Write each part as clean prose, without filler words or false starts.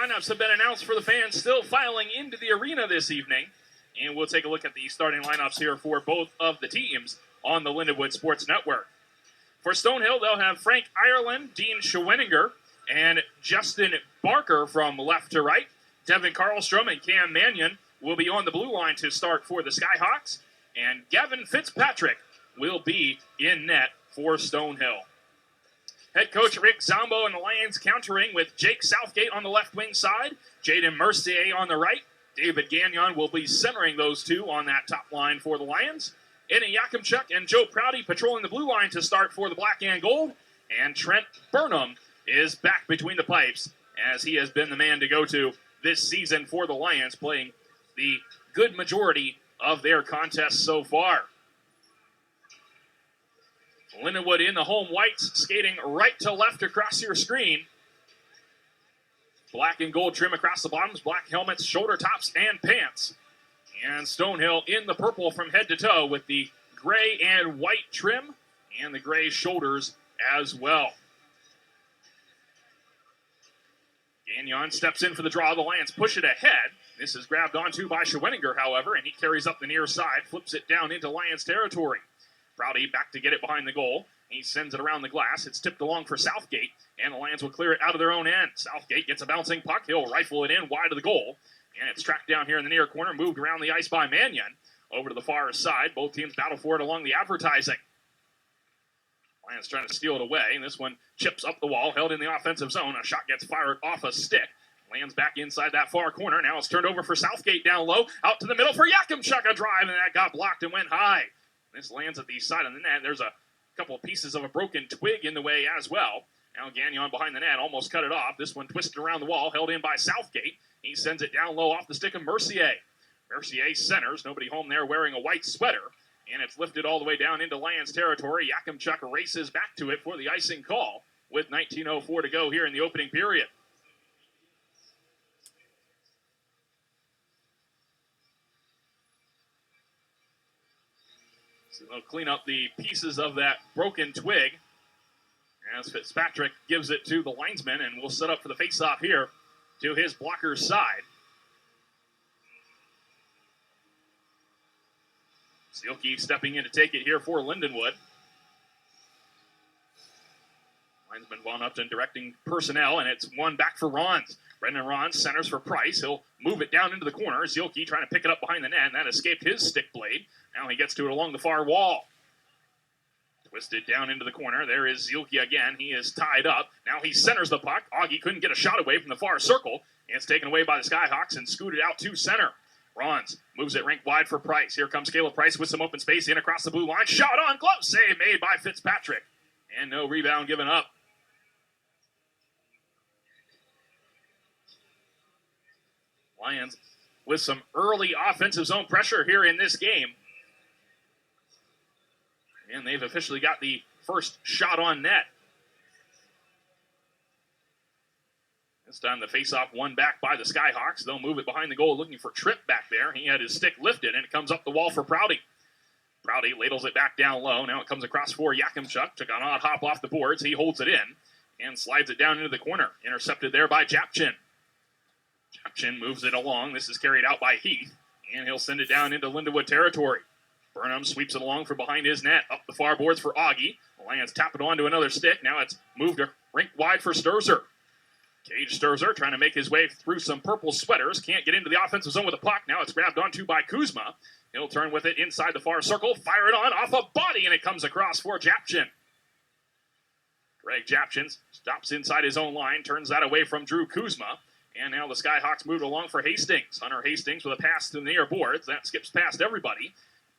lineups have been announced for the fans still filing into the arena this evening. And we'll take a look at the starting lineups here for both of the teams on the Lindenwood Sports Network. For Stonehill, they'll have Frank Ireland, Dean Schweninger, and Justin Barker from left to right. Devin Karlstrom and Cam Mannion will be on the blue line to start for the Skyhawks. And Gavin Fitzpatrick will be in net for Stonehill. Head coach Rick Zombo and the Lions countering with Jake Southgate on the left wing side, Jaden Mercier on the right. David Gagnon will be centering those two on that top line for the Lions. Eddie Yakimchuk and Joe Prouty patrolling the blue line to start for the Black and Gold. And Trent Burnham is back between the pipes as he has been the man to go to this season for the Lions, playing the good majority of their contests so far. Lindenwood in the home whites, skating right to left across your screen. Black and gold trim across the bottoms, black helmets, shoulder tops, and pants. And Stonehill in the purple from head to toe with the gray and white trim and the gray shoulders as well. Gagnon steps in for the draw. The Lions push it ahead. This is grabbed onto by Schweninger, however, and he carries up the near side, flips it down into Lions territory. Prouty back to get it behind the goal. He sends it around the glass. It's tipped along for Southgate, and the Lions will clear it out of their own end. Southgate gets a bouncing puck. He'll rifle it in wide of the goal, and it's tracked down here in the near corner, moved around the ice by Mannion. Over to the far side. Both teams battle for it along the advertising. Lions trying to steal it away, and this one chips up the wall, held in the offensive zone. A shot gets fired off a stick. Lands back inside that far corner. Now it's turned over for Southgate down low. Out to the middle for Yakimchuk. A drive, and that got blocked and went high. This lands at the side of the net. There's a couple of pieces of a broken twig in the way as well. Now Gagnon behind the net, almost cut it off. This one twisted around the wall, held in by Southgate. He sends it down low off the stick of Mercier. Mercier centers. Nobody home there wearing a white sweater. And it's lifted all the way down into Lions territory. Yakimchuk races back to it for the icing call with 19:04 to go here in the opening period. So they'll clean up the pieces of that broken twig as Fitzpatrick gives it to the linesman, and will set up for the faceoff here to his blocker's side. Seelke stepping in to take it here for Lindenwood. Linesman gone up and directing personnel, and it's one back for Rons. Brendan Rons centers for Price. He'll move it down into the corner. Zielke trying to pick it up behind the net, and that escaped his stick blade. Now he gets to it along the far wall. Twisted down into the corner. There is Zielke again. He is tied up. Now he centers the puck. Augie couldn't get a shot away from the far circle. And it's taken away by the Skyhawks and scooted out to center. Rons moves it rink wide for Price. Here comes Caleb Price with some open space in across the blue line. Shot on glove save made by Fitzpatrick. And no rebound given up. Lions with some early offensive zone pressure here in this game. And they've officially got the first shot on net. This time the faceoff won back by the Skyhawks. They'll move it behind the goal looking for Tripp back there. He had his stick lifted, and it comes up the wall for Prouty. Prouty ladles it back down low. Now it comes across for Yakimchuk. Took an odd hop off the boards. He holds it in and slides it down into the corner. Intercepted there by Japchin. Japchin moves it along. This is carried out by Heath, and he'll send it down into Lindenwood territory. Burnham sweeps it along from behind his net. Up the far boards for Augie. The Lions tap it onto another stick. Now it's moved rink wide for Sturzer. Cage Sturzer trying to make his way through some purple sweaters. Can't get into the offensive zone with the puck. Now it's grabbed onto by Kuzma. He'll turn with it inside the far circle. Fire it on off a body, and it comes across for Japchin. Greg Japchin stops inside his own line. Turns that away from Drew Kuzma. And now the Skyhawks move along for Hastings. Hunter Hastings with a pass to the near boards. That skips past everybody.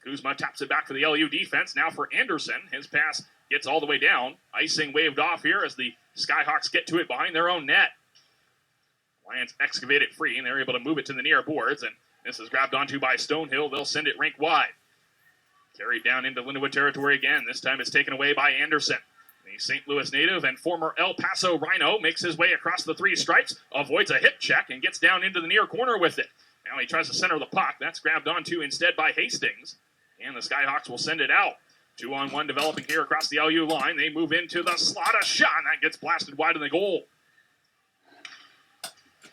Kuzma taps it back for the LU defense. Now for Anderson. His pass gets all the way down. Icing waved off here as the Skyhawks get to it behind their own net. Lions excavate it free, and they're able to move it to the near boards. And this is grabbed onto by Stonehill. They'll send it rink wide. Carried down into Lindenwood territory again. This time it's taken away by Anderson. The St. Louis native and former El Paso Rhino makes his way across the three stripes, avoids a hip check, and gets down into the near corner with it. Now he tries to center the puck. That's grabbed onto instead by Hastings. And the Skyhawks will send it out. 2-on-1 developing here across the LU line. They move into the slot. A shot, and that gets blasted wide of the goal.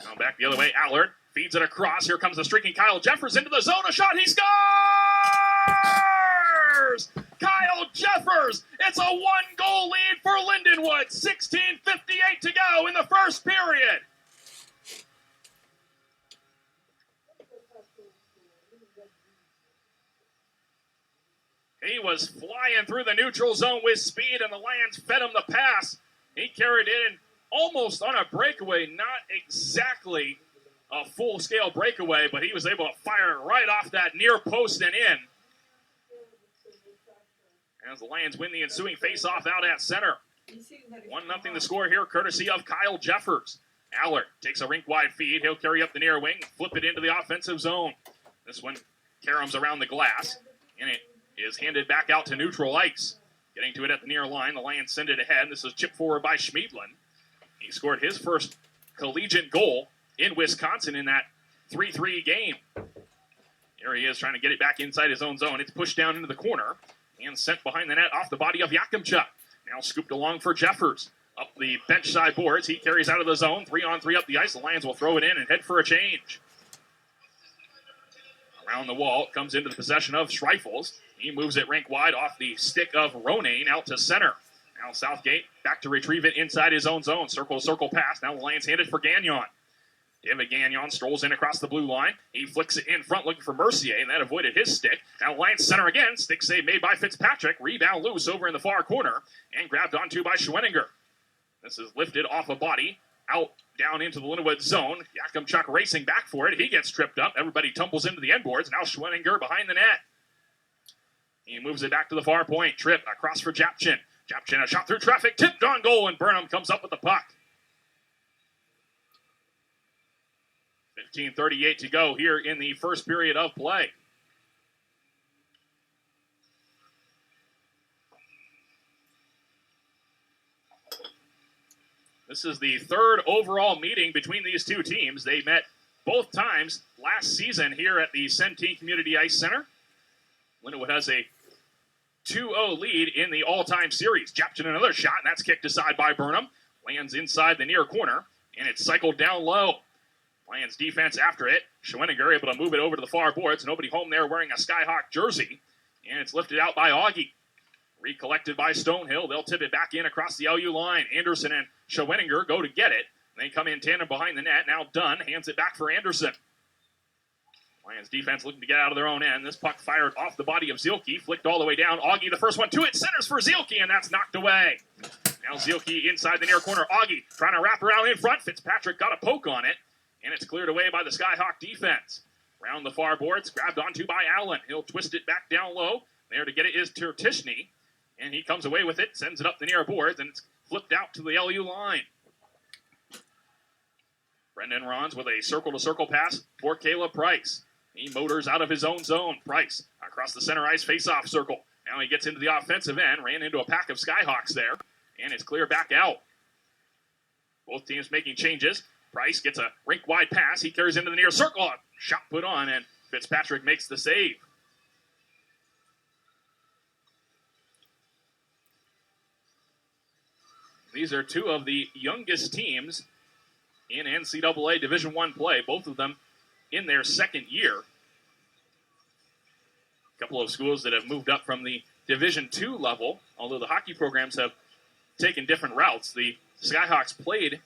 Now Now back the other way. Allard feeds it across. Here comes the streaking Kyle Jeffers into the zone. A shot. He scores! Kyle Jeffers. It's a one-goal lead for Lindenwood. 16:58 to go in the first period. He was flying through the neutral zone with speed, and the Lions fed him the pass. He carried it in almost on a breakaway, not exactly a full-scale breakaway, but he was able to fire it right off that near post and in. As the Lions win the ensuing face-off out at center. 1-0 the score here, courtesy of Kyle Jeffers. Allard takes a rink-wide feed. He'll carry up the near wing, flip it into the offensive zone. This one caroms around the glass, and it is handed back out to neutral ice. Getting to it at the near line, the Lions send it ahead. This is chipped forward by Schmiedlin. He scored his first collegiate goal in Wisconsin in that 3-3 game. Here he is trying to get it back inside his own zone. It's pushed down into the corner and sent behind the net off the body of Yakimchuk. Now scooped along for Jeffers. Up the bench side boards, he carries out of the zone. 3-on-3 up the ice. The Lions will throw it in and head for a change. Around the wall, it comes into the possession of Schreifels. He moves it rink wide off the stick of Ronayne out to center. Now Southgate back to retrieve it inside his own zone. Circle pass. Now the Lions hand it for Gagnon. David Gagnon strolls in across the blue line. He flicks it in front looking for Mercier, and that avoided his stick. Now Lions center again. Stick save made by Fitzpatrick. Rebound loose over in the far corner and grabbed onto by Schwenninger. This is lifted off a body. Out, down into the Lindenwood zone. Yakimchuk racing back for it. He gets tripped up. Everybody tumbles into the end boards. Now Schwenninger behind the net. He moves it back to the far point. Trip across for Japchin. Japchin a shot through traffic. Tipped on goal, and Burnham comes up with the puck. 15:38 to go here in the first period of play. This is the third overall meeting between these two teams. They met both times last season here at the Centene Community Ice Center. Lindenwood has a 2-0 lead in the all-time series. Japchin another shot, and that's kicked aside by Burnham. Lands inside the near corner, and it's cycled down low. Lions defense after it. Schwenninger able to move it over to the far boards. Nobody home there wearing a Skyhawk jersey, and it's lifted out by Augie. Recollected by Stonehill. They'll tip it back in across the LU line. Anderson and Schwenninger go to get it. They come in tandem behind the net. Now Dunn hands it back for Anderson. Lions defense looking to get out of their own end. This puck fired off the body of Zielke. Flicked all the way down. Augie the first one to it. Centers for Zielke, and that's knocked away. Now Zielke inside the near corner. Augie trying to wrap around in front. Fitzpatrick got a poke on it, and it's cleared away by the Skyhawk defense. Round the far boards. Grabbed onto by Allen. He'll twist it back down low. There to get it is Tertishny. And he comes away with it, sends it up the near boards, and it's flipped out to the LU line. Brendan Rons with a circle-to-circle pass for Caleb Price. He motors out of his own zone. Price across the center ice face-off circle. Now he gets into the offensive end, ran into a pack of Skyhawks there, and it's clear back out. Both teams making changes. Price gets a rink-wide pass. He carries into the near circle. A shot put on, and Fitzpatrick makes the save. These are two of the youngest teams in NCAA Division I play, both of them in their second year. A couple of schools that have moved up from the Division II level, although the hockey programs have taken different routes. The Skyhawks played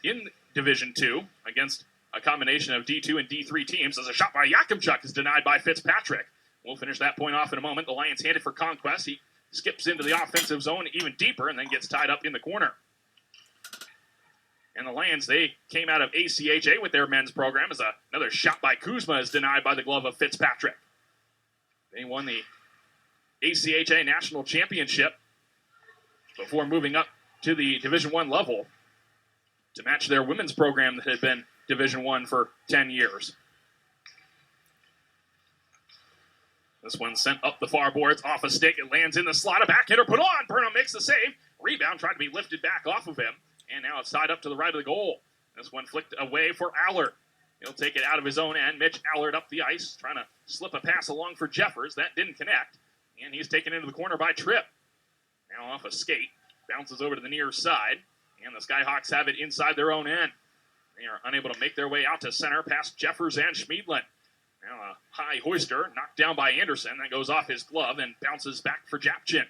in Division II against a combination of D2 and D3 teams as a shot by Yakimchuk is denied by Fitzpatrick. We'll finish that point off in a moment. The Lions hand it for Conquest. He skips into the offensive zone even deeper and then gets tied up in the corner. And the Lions, they came out of ACHA with their men's program as another shot by Kuzma is denied by the glove of Fitzpatrick. They won the ACHA National Championship before moving up to the Division I level to match their women's program that had been Division I for 10 years. This one sent up the far boards, off a stick. It lands in the slot. A backhander put on. Burnham makes the save. Rebound tried to be lifted back off of him. And now it's tied up to the right of the goal. This one flicked away for Allard. He'll take it out of his own end. Mitch Allard up the ice, trying to slip a pass along for Jeffers. That didn't connect. And he's taken into the corner by Tripp. Now off a skate. Bounces over to the near side. And the Skyhawks have it inside their own end. They are unable to make their way out to center past Jeffers and Schmiedlin. Now a high hoister knocked down by Anderson. That goes off his glove and bounces back for Japchin.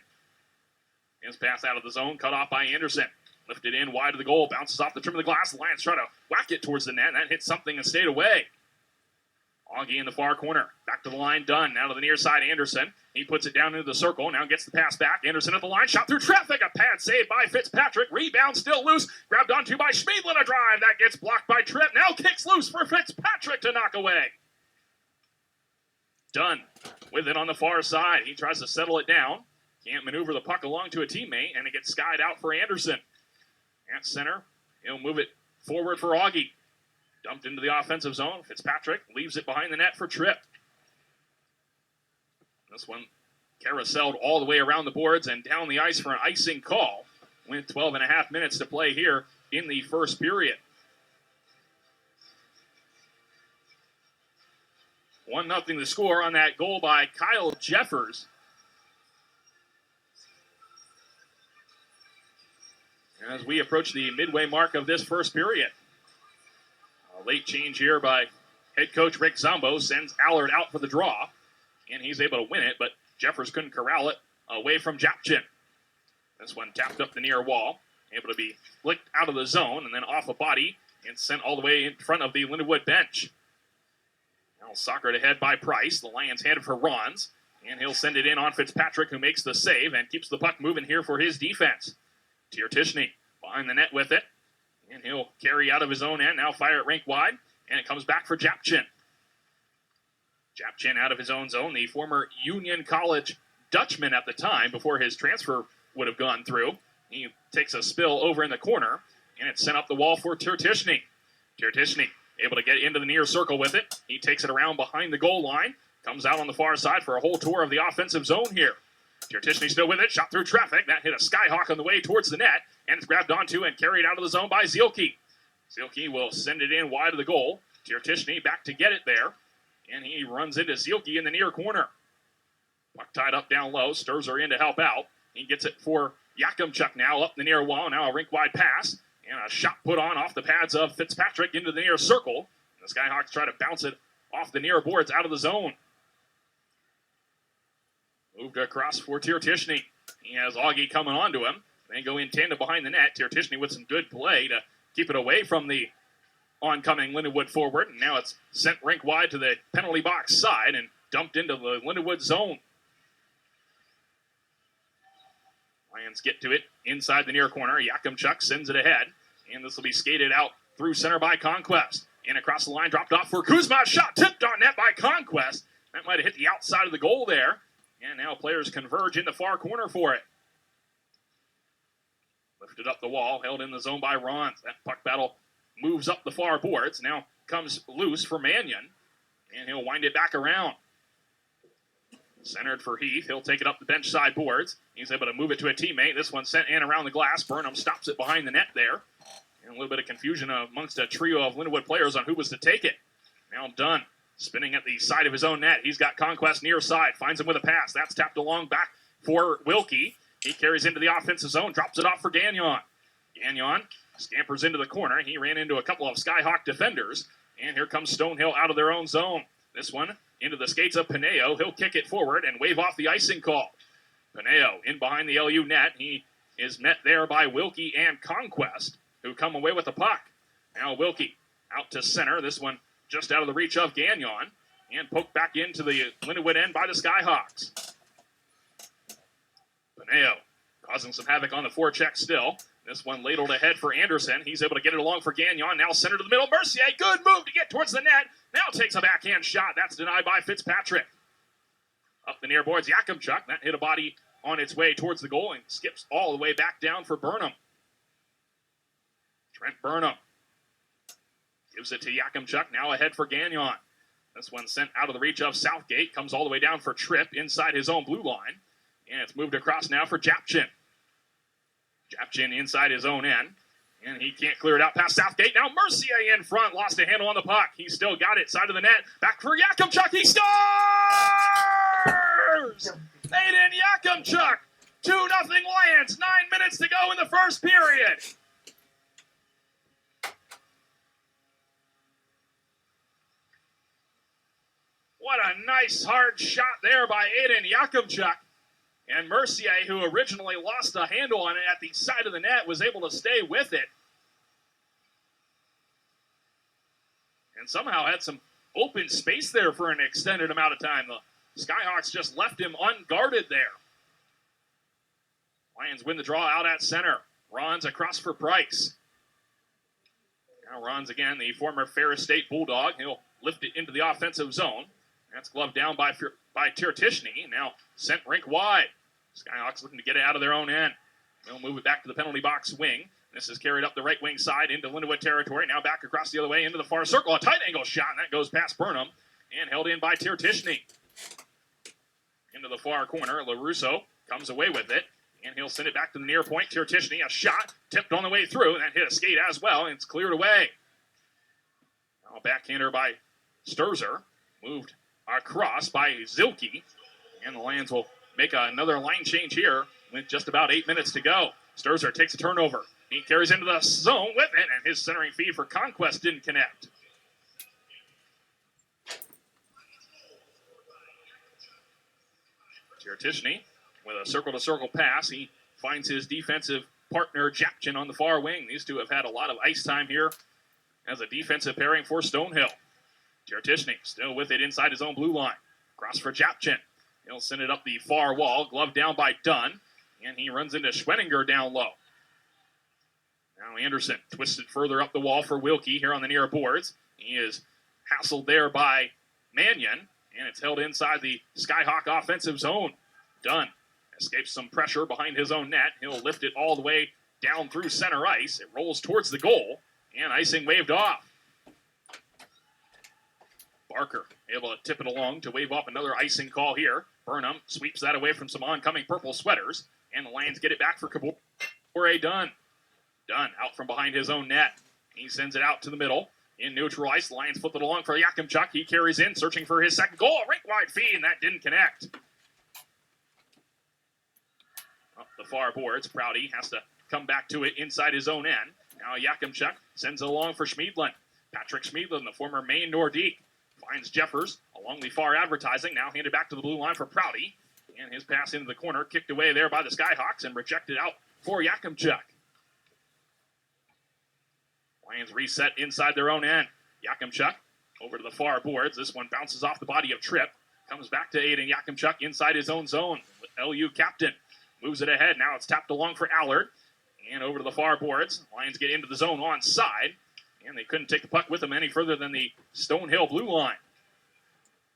His pass out of the zone, cut off by Anderson. Lifted in wide of the goal, bounces off the trim of the glass. The Lions try to whack it towards the net. That hit something and stayed away. Augie in the far corner. Back to the line, Dunn. Now to the near side, Anderson. He puts it down into the circle. Now gets the pass back. Anderson at the line. Shot through traffic. A pad save by Fitzpatrick. Rebound still loose. Grabbed onto by Schmiedlin. A drive. That gets blocked by Tripp. Now kicks loose for Fitzpatrick to knock away. Dunn with it on the far side. He tries to settle it down. Can't maneuver the puck along to a teammate, and it gets skied out for Anderson. At center, he'll move it forward for Augie. Dumped into the offensive zone. Fitzpatrick leaves it behind the net for Tripp. This one carouseled all the way around the boards and down the ice for an icing call. With 12.5 minutes to play here in the first period. 1-0 the score on that goal by Kyle Jeffers. As we approach the midway mark of this first period. A late change here by head coach Rick Zombo sends Allard out for the draw. And he's able to win it, but Jeffers couldn't corral it away from Japchin. This one tapped up the near wall. Able to be flicked out of the zone and then off a body and sent all the way in front of the Lindenwood bench. Now soccered ahead by Price. The Lions headed for Rons. And he'll send it in on Fitzpatrick, who makes the save and keeps the puck moving here for his defense. Tiertishny behind the net with it. And he'll carry out of his own end. Now fire it rink wide. And it comes back for Japchin. Japchin out of his own zone. The former Union College Dutchman at the time before his transfer would have gone through. He takes a spill over in the corner. And it's sent up the wall for Tiertishny. Tiertishny able to get into the near circle with it. He takes it around behind the goal line. Comes out on the far side for a whole tour of the offensive zone here. Tiertishny still with it. Shot through traffic. That hit a Skyhawk on the way towards the net. And it's grabbed onto and carried out of the zone by Zielke. Zielke will send it in wide of the goal. Tiertishny back to get it there. And he runs into Zielke in the near corner. Puck tied up down low. Sturzer in to help out. He gets it for Yakimchuk now up the near wall. Now a rink-wide pass. And a shot put on off the pads of Fitzpatrick into the near circle. And the Skyhawks try to bounce it off the near boards out of the zone. Moved across for Tiertishny. He has Augie coming onto him. They go in tandem behind the net. Tiertishny with some good play to keep it away from the oncoming Lindenwood forward. And now it's sent rink wide to the penalty box side and dumped into the Lindenwood zone. Lions get to it inside the near corner. Yakimchuk sends it ahead. And this will be skated out through center by Conquest. And across the line, dropped off for Kuzma. Shot tipped on net by Conquest. That might have hit the outside of the goal there. And now players converge in the far corner for it. Lifted up the wall, held in the zone by Rons. That puck battle moves up the far boards. Now comes loose for Mannion. And he'll wind it back around. Centered for Heath. He'll take it up the bench side boards. He's able to move it to a teammate. This one sent in around the glass. Burnham stops it behind the net there. And a little bit of confusion amongst a trio of Lindenwood players on who was to take it. Now Dunn spinning at the side of his own net. He's got Conquest near side. Finds him with a pass. That's tapped along back for Wilkie. He carries into the offensive zone. Drops it off for Gagnon. Gagnon scampers into the corner. He ran into a couple of Skyhawk defenders. And here comes Stonehill out of their own zone. This one into the skates of Pineo. He'll kick it forward and wave off the icing call. Pineo in behind the LU net. He is met there by Wilkie and Conquest, who come away with the puck. Now Wilkie out to center. This one just out of the reach of Gagnon. And poked back into the Lindenwood end by the Skyhawks. Pineo causing some havoc on the forecheck still. This one ladled ahead for Anderson. He's able to get it along for Gagnon. Now center to the middle. Mercier, good move to get towards the net. Now takes a backhand shot. That's denied by Fitzpatrick. Up the near boards, Yakimchuk. That hit a body on its way towards the goal and skips all the way back down for Burnham. Trent Burnham gives it to Yakimchuk. Now ahead for Gagnon. This one sent out of the reach of Southgate. Comes all the way down for Tripp inside his own blue line. And it's moved across now for Japchin. Japchin inside his own end. And he can't clear it out past Southgate. Now Mercier in front. Lost a handle on the puck. He's still got it. Side of the net. Back for Yakimchuk. He scores! Aiden Yakimchuk. 2-0 Lions. 9 minutes to go in the first period. a nice hard shot there by Aiden Yakimchuk. And Mercier, who originally lost a handle on it at the side of the net, was able to stay with it. And somehow had some open space there for an extended amount of time. The Skyhawks just left him unguarded there. Lions win the draw out at center. Ron's across for Price. Now Ron's again, the former Ferris State Bulldog. He'll lift it into the offensive zone. That's gloved down by Tirtishny. Now sent rink wide. Skyhawks looking to get it out of their own end. They'll move it back to the penalty box wing. This is carried up the right wing side into Lindenwood territory. Now back across the other way into the far circle. A tight angle shot, and that goes past Burnham and held in by Tirtishny. Into the far corner. LaRusso comes away with it, and he'll send it back to the near point. Tirtishny, a shot, tipped on the way through, and that hit a skate as well, and it's cleared away. Now backhander by Sturzer. Moved across by Zilke, and the Lions will make another line change here with just about 8 minutes to go. Sturzer takes a turnover. He carries into the zone with it, and his centering feed for Conquest didn't connect. Tirtishny with a circle-to-circle pass. He finds his defensive partner, Japchin, on the far wing. These two have had a lot of ice time here as a defensive pairing for Stonehill. Tirtishny still with it inside his own blue line. Cross for Japchin. He'll send it up the far wall, gloved down by Dunn, and he runs into Schwenninger down low. Now Anderson twisted further up the wall for Wilkie here on the near boards. He is hassled there by Mannion, and it's held inside the Skyhawk offensive zone. Dunn escapes some pressure behind his own net. He'll lift it all the way down through center ice. It rolls towards the goal, and icing waved off. Barker able to tip it along to wave off another icing call here. Burnham sweeps that away from some oncoming purple sweaters, and the Lions get it back for Kabore Dunn. Dunn out from behind his own net. He sends it out to the middle. In neutral ice, the Lions flip it along for Yakimchuk. He carries in, searching for his second goal. A rink-wide feed, and that didn't connect. Up the far boards, Prouty has to come back to it inside his own end. Now Yakimchuk sends it along for Schmiedlin. Patrick Schmiedlin, the former Maine Nordique, finds Jeffers along the far advertising. Now handed back to the blue line for Prouty. And his pass into the corner, kicked away there by the Skyhawks and rejected out for Yakimchuk. Lions reset inside their own end. Yakimchuk over to the far boards. This one bounces off the body of Tripp. Comes back to Aiden Yakimchuk inside his own zone. LU captain moves it ahead. Now it's tapped along for Allard. And over to the far boards. Lions get into the zone onside. And they couldn't take the puck with them any further than the Stonehill blue line.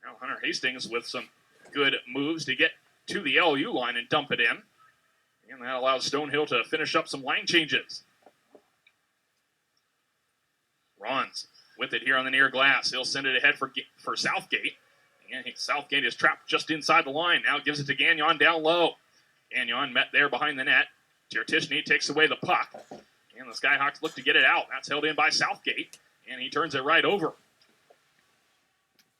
Now Hunter Hastings with some good moves to get to the LU line and dump it in. And that allows Stonehill to finish up some line changes. Ron's with it here on the near glass. He'll send it ahead for Southgate. And Southgate is trapped just inside the line. Now gives it to Gagnon down low. Gagnon met there behind the net. Tirtishny takes away the puck. And the Skyhawks look to get it out. That's held in by Southgate. And he turns it right over.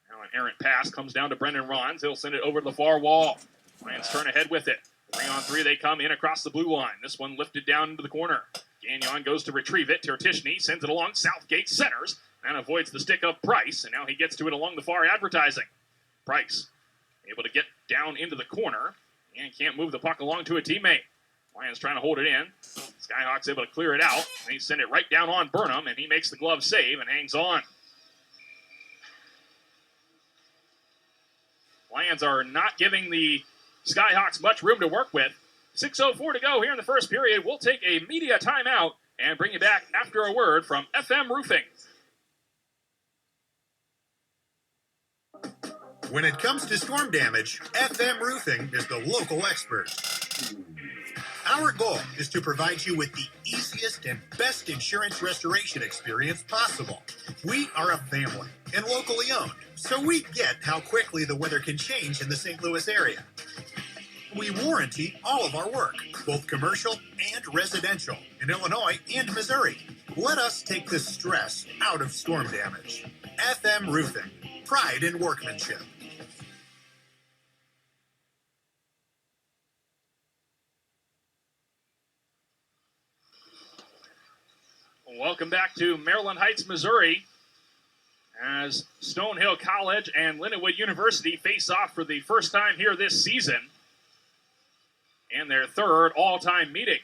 Now an errant pass comes down to Brendan Rons. He'll send it over to the far wall. Lions turn ahead with it. 3-on-3 they come in across the blue line. This one lifted down into the corner. Gagnon goes to retrieve it. Tirtishny sends it along. Southgate centers and avoids the stick of Price. And now he gets to it along the far advertising. Price able to get down into the corner and can't move the puck along to a teammate. Lions trying to hold it in. Skyhawks able to clear it out. And they send it right down on Burnham, and he makes the glove save and hangs on. Lions are not giving the Skyhawks much room to work with. 6:04 to go here in the first period. We'll take a media timeout and bring you back after a word from FM Roofing. When it comes to storm damage, FM Roofing is the local expert. Our goal is to provide you with the easiest and best insurance restoration experience possible. We are a family and locally owned, so we get how quickly the weather can change in the St. Louis area. We warranty all of our work, both commercial and residential, in Illinois and Missouri. Let us take the stress out of storm damage. FM Roofing, pride in workmanship. Welcome back to Maryland Heights, Missouri. as Stonehill College and Lindenwood University face off for the first time here this season and their third all-time meeting.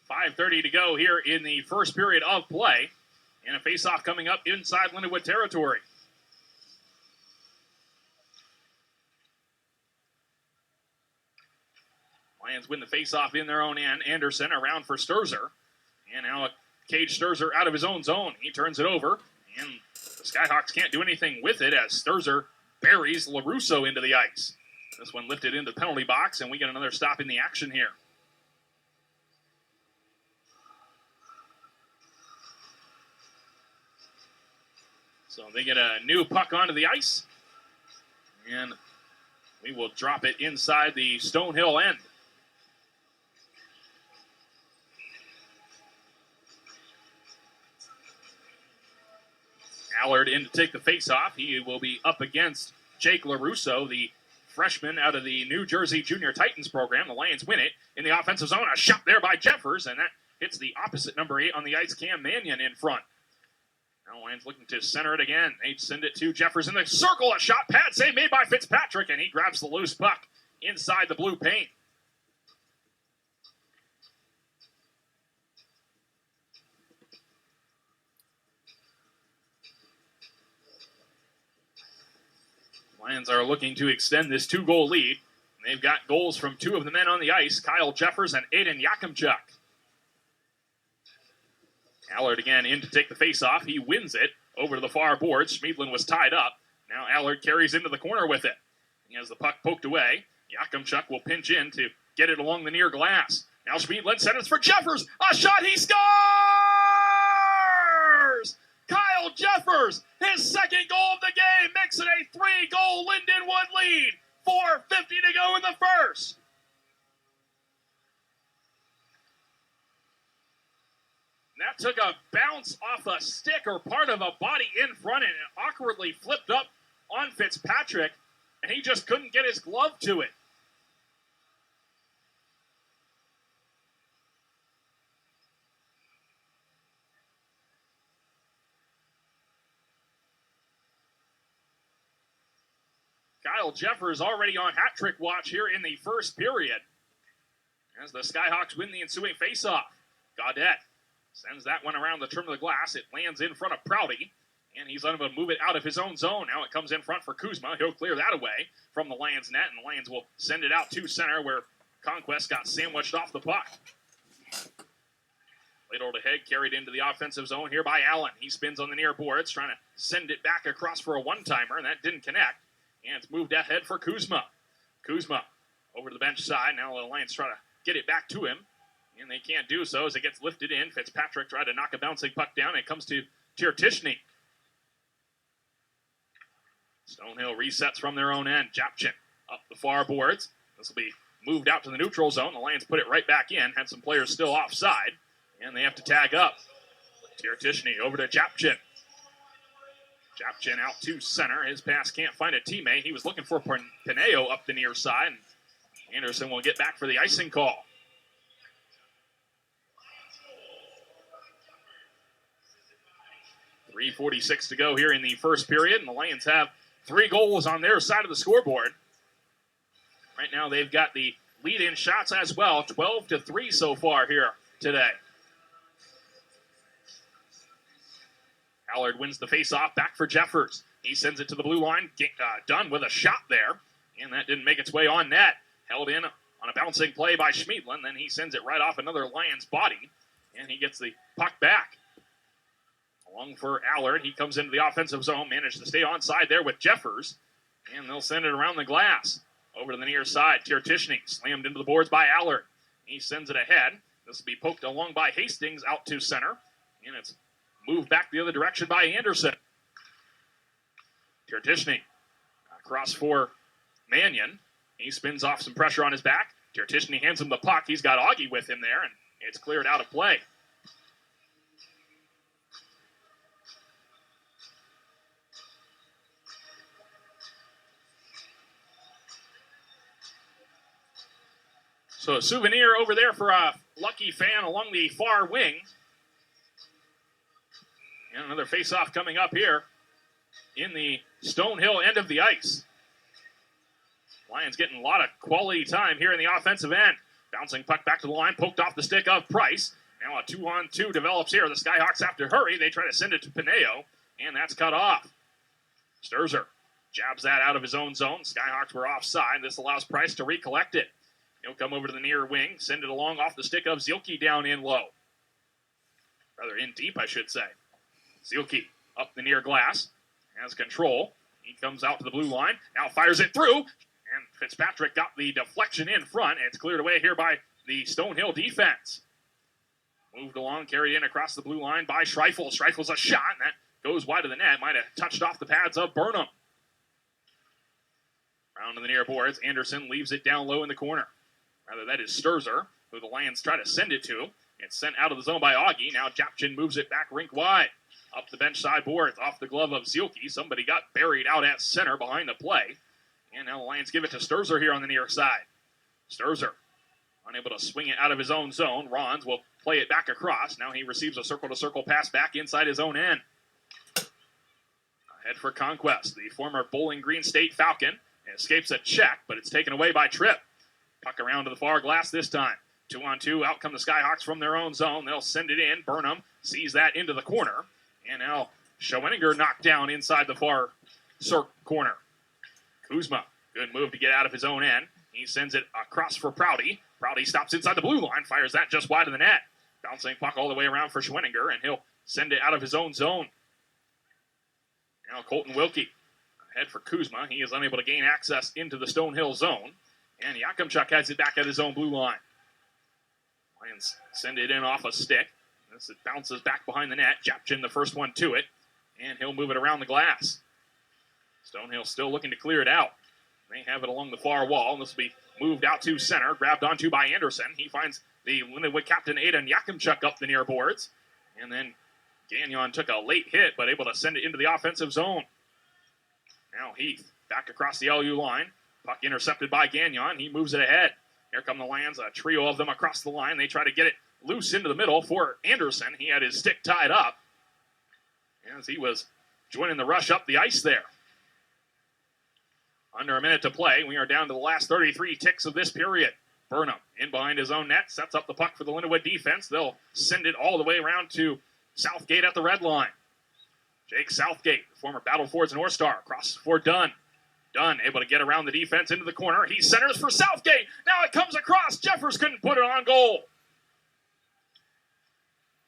.5:30 to go here in the first period of play, and a face-off coming up inside Lindenwood territory. Lions win the face-off in their own end. Anderson around for Sturzer. And now Cage Sturzer out of his own zone. He turns it over. And the Skyhawks can't do anything with it as Sturzer buries LaRusso into the ice. This one lifted into the penalty box, and we get another stop in the action here. So they get a new puck onto the ice. And we will drop it inside the Stonehill end. Allard in to take the face-off. He will be up against Jake LaRusso, the freshman out of the New Jersey Junior Titans program. The Lions win it in the offensive zone. A shot there by Jeffers, and that hits the opposite number 8 on the ice, Cam Mannion in front. Now Lions looking to center it again. They send it to Jeffers in the circle. A shot, pad save made by Fitzpatrick, and he grabs the loose puck inside the blue paint. Lions are looking to extend this 2-goal lead. They've got goals from 2 of the men on the ice, Kyle Jeffers and Aiden Yakimchuk. Allard again in to take the face-off. He wins it over to the far boards. Schmiedlin was tied up. Now Allard carries into the corner with it. He has the puck poked away. Yakimchuk will pinch in to get it along the near glass. Now Schmiedlin sends it for Jeffers. A shot, he scores! Kyle Jeffers, his second goal of the game, makes it a 3-goal Lindenwood lead. 4:50 to go in the first. That took a bounce off a stick or part of a body in front, and it awkwardly flipped up on Fitzpatrick, and he just couldn't get his glove to it. Kyle Jeffers already on hat-trick watch here in the first period as the Skyhawks win the ensuing faceoff. Gaudette sends that one around the trim of the glass. It lands in front of Prouty, and he's unable to move it out of his own zone. Now it comes in front for Kuzma. He'll clear that away from the Lions net, and the Lions will send it out to center where Conquest got sandwiched off the puck. Laid over the head, carried into the offensive zone here by Allen. He spins on the near boards, trying to send it back across for a one-timer, and that didn't connect. And it's moved ahead for Kuzma. Kuzma over to the bench side. Now the Lions try to get it back to him. And they can't do so as it gets lifted in. Fitzpatrick tried to knock a bouncing puck down. It comes to Tiertishny. Stonehill resets from their own end. Japchin up the far boards. This will be moved out to the neutral zone. The Lions put it right back in. Had some players still offside. And they have to tag up. Tiertishny over to Japchin. Japchin out to center. His pass can't find a teammate. He was looking for Pineo up the near side. Anderson will get back for the icing call. .346 to go here in the first period, and the Lions have 3 goals on their side of the scoreboard. Right now they've got the lead-in shots as well, 12-3 so far here today. Allard wins the face-off, back for Jeffers. He sends it to the blue line, done with a shot there, and that didn't make its way on net. Held in on a bouncing play by Schmiedlin, then he sends it right off another Lions body, and he gets the puck back. Along for Allard, he comes into the offensive zone, managed to stay onside there with Jeffers, and they'll send it around the glass. Over to the near side, Tiertishny slammed into the boards by Allard. He sends it ahead. This will be poked along by Hastings out to center, and it's moved back the other direction by Anderson. Tiertishny across for Mannion. He spins off some pressure on his back. Tiertishny hands him the puck. He's got Augie with him there, and it's cleared out of play. So a souvenir over there for Lucky fan along the far wing. And another face-off coming up here in the Stonehill end of the ice. Lions getting a lot of quality time here in the offensive end. Bouncing puck back to the line, poked off the stick of Price. Now a 2-on-2 develops here. The Skyhawks have to hurry. They try to send it to Pineo, and that's cut off. Sturzer jabs that out of his own zone. Skyhawks were offside. This allows Price to recollect it. He'll come over to the near wing, send it along off the stick of Zielke down in low. Rather in deep, I should say. Zielke up the near glass, has control. He comes out to the blue line, now fires it through, and Fitzpatrick got the deflection in front, and it's cleared away here by the Stonehill defense. Moved along, carried in across the blue line by Schreifel. Schreifel's a shot, and that goes wide of the net. Might have touched off the pads of Burnham. Round to the near boards. Anderson leaves it down low in the corner. Rather, that is Sturzer, who the Lions try to send it to. It's sent out of the zone by Augie. Now Japchin moves it back rink wide. Up the bench side boards, off the glove of Zielke. Somebody got buried out at center behind the play. And now the Lions give it to Sturzer here on the near side. Sturzer, unable to swing it out of his own zone. Rons will play it back across. Now he receives a circle-to-circle pass back inside his own end. Ahead for Conquest. The former Bowling Green State Falcon escapes a check, but it's taken away by Tripp. Puck around to the far glass this time. 2-on-2, out come the Skyhawks from their own zone. They'll send it in. Burnham sees that into the corner. And now Schoeninger knocked down inside the far corner. Kuzma, good move to get out of his own end. He sends it across for Prouty. Prouty stops inside the blue line, fires that just wide of the net. Bouncing puck all the way around for Schoeninger, and he'll send it out of his own zone. Now Colton Wilkie ahead for Kuzma. He is unable to gain access into the Stonehill zone. And Yakimchuk has it back at his own blue line. Lions send it in off a stick. As it bounces back behind the net. Japchin the first one to it. And he'll move it around the glass. Stonehill still looking to clear it out. They have it along the far wall. And this will be moved out to center. Grabbed onto by Anderson. He finds the Lindenwood captain Aidan Yakimchuk up the near boards. And then Gagnon took a late hit, but able to send it into the offensive zone. Now Heath back across the LU line. Puck intercepted by Gagnon. He moves it ahead. Here come the Lions, a trio of them across the line. They try to get it loose into the middle for Anderson. He had his stick tied up as he was joining the rush up the ice there. Under a minute to play. We are down to the last 33 ticks of this period. Burnham in behind his own net, sets up the puck for the Lindenwood defense. They'll send it all the way around to Southgate at the red line. Jake Southgate, former Battle Fords North Star, crosses for Dunn. Dunn able to get around the defense into the corner. He centers for Southgate. Now it comes across. Jeffers couldn't put it on goal.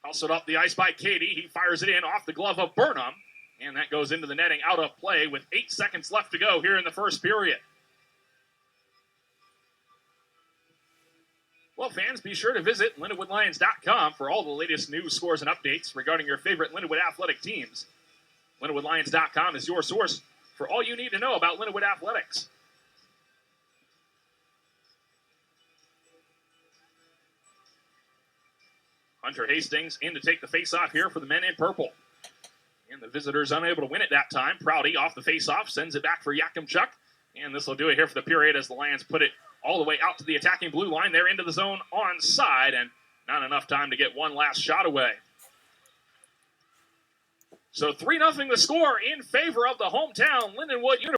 Hustled up the ice by Katie. He fires it in off the glove of Burnham. And that goes into the netting out of play with 8 seconds left to go here in the first period. Well, fans, be sure to visit LindenwoodLions.com for all the latest news, scores, and updates regarding your favorite Lindenwood athletic teams. LindenwoodLions.com is your source for all you need to know about Lindenwood athletics. Hunter Hastings in to take the face-off here for the men in purple. And the visitors unable to win it that time. Prouty off the face-off, sends it back for Yakimchuk. And this will do it here for the period as the Lions put it all the way out to the attacking blue line. They're into the zone onside, and not enough time to get one last shot away. So 3-0 the score in favor of the hometown Lindenwood University.